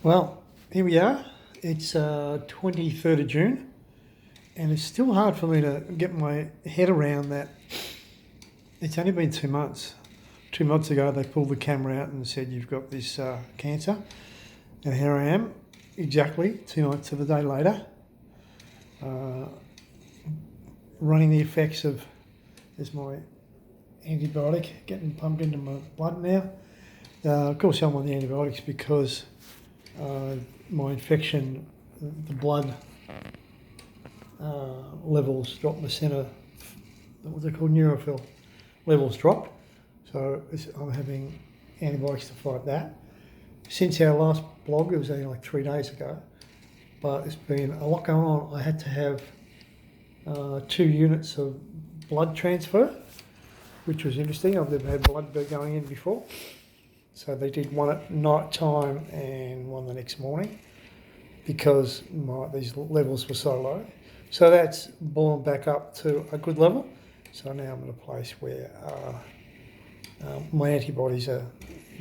Well, here we are. It's 23rd of June, and it's still hard for me to get my head around that. It's only been 2 months. 2 months ago, they pulled the camera out and said, "You've got this cancer." And here I am, exactly 2 months of a day later, uh, running the effects of my antibiotic getting pumped into my blood now. Of course, I'm on the antibiotics because my infection, the blood levels dropped in the centre, what they call neutrophil levels dropped. So I'm having antibiotics to fight that. Since our last blog, it was only like 3 days ago, but it's been a lot going on. I had to have 2 units of blood transfer, which was interesting. I've never had blood going in before. So they did one at night time and one the next morning because these levels were so low. So that's borne back up to a good level. So now I'm in a place where my antibodies are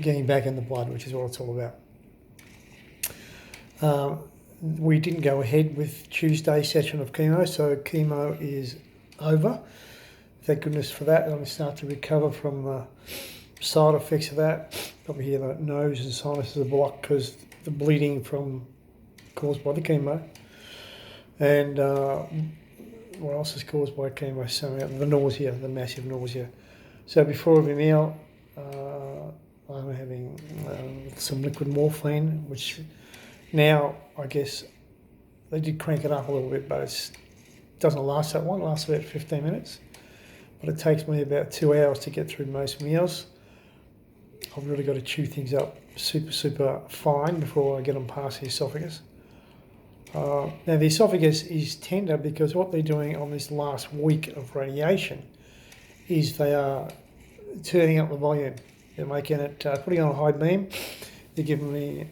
getting back in the blood, which is what it's all about. We didn't go ahead with Tuesday's session of chemo, so chemo is over. Thank goodness for that. I'm going to start to recover from the side effects of that. Probably hear the nose and sinuses are blocked because the bleeding caused by the chemo. And what else is caused by chemo? So the nausea, the massive nausea. So before every meal, I'm having some liquid morphine, which now I guess they did crank it up a little bit, but it doesn't last that long. It lasts about 15 minutes. But it takes me about 2 hours to get through most meals. I've really got to chew things up super fine before I get them past the esophagus. Now the esophagus is tender because what they're doing on this last week of radiation is they are turning up the volume. They're making it, putting on a high beam. They're giving me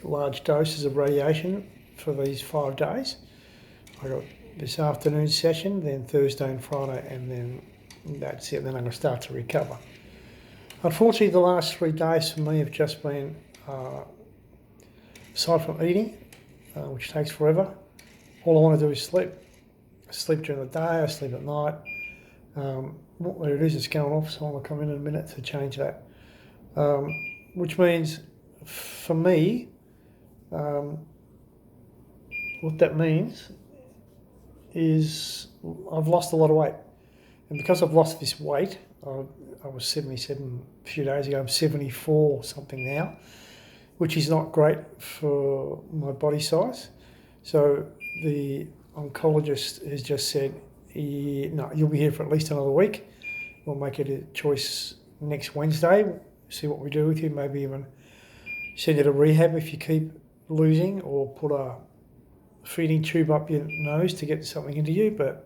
large doses of radiation for these 5 days. I got this afternoon session, then Thursday and Friday, and then that's it. Then I'm going to start to recover. Unfortunately, the last 3 days for me have just been, aside from eating, which takes forever, all I want to do is sleep. I sleep during the day, I sleep at night. What it is, it's going off, so I'll come in a minute to change that. Which means, for me, what that means is I've lost a lot of weight. And because I've lost this weight, I was 77 a few days ago, I'm 74 something now, which is not great for my body size. So the oncologist has just said, no, you'll be here for at least another week. We'll make it a choice next Wednesday, see what we do with you, maybe even send you to rehab if you keep losing, or put a feeding tube up your nose to get something into you. But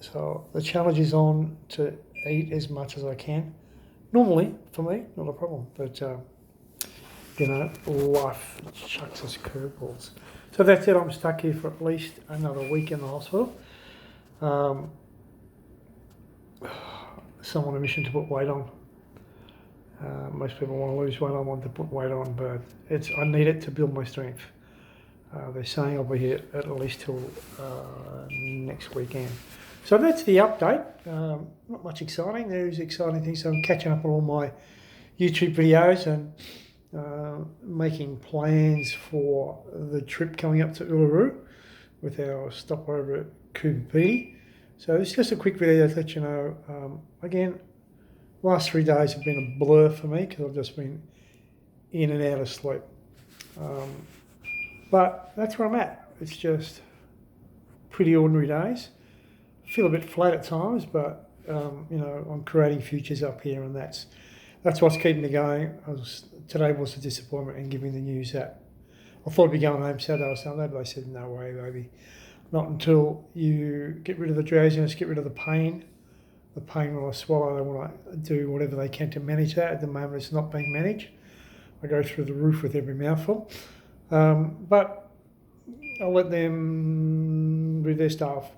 so the challenge is on to eat as much as I can. Normally, for me, not a problem. But, life chucks us curveballs. So that's it. I'm stuck here for at least another week in the hospital. Some on a mission to put weight on. Most people want to lose weight. I want to put weight on, but I need it to build my strength. They're saying I'll be here at least till next weekend. So that's the update. Not much exciting. There's exciting things. So I'm catching up on all my YouTube videos and making plans for the trip coming up to Uluru with our stopover at Coober So this is just a quick video to let you know. Again, last 3 days have been a blur for me because I've just been in and out of sleep. But that's where I'm at. It's just pretty ordinary days. I feel a bit flat at times, but I'm creating futures up here, and that's what's keeping me going. Today was a disappointment in giving the news that I thought I'd be going home Saturday or Sunday, but they said, no way, baby. Not until you get rid of the drowsiness, get rid of the pain. The pain when I swallow, they want to do whatever they can to manage that. At the moment, it's not being managed. I go through the roof with every mouthful. But I'll let them do their stuff.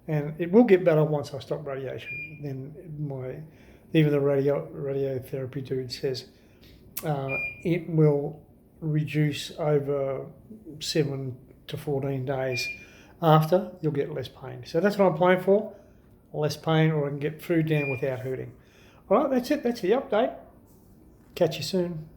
And it will get better once I stop radiation. Then even the radiotherapy dude says it will reduce over 7 to 14 days after, you'll get less pain. So that's what I'm playing for, less pain, or I can get food down without hurting. All right, that's it. That's the update. Catch you soon.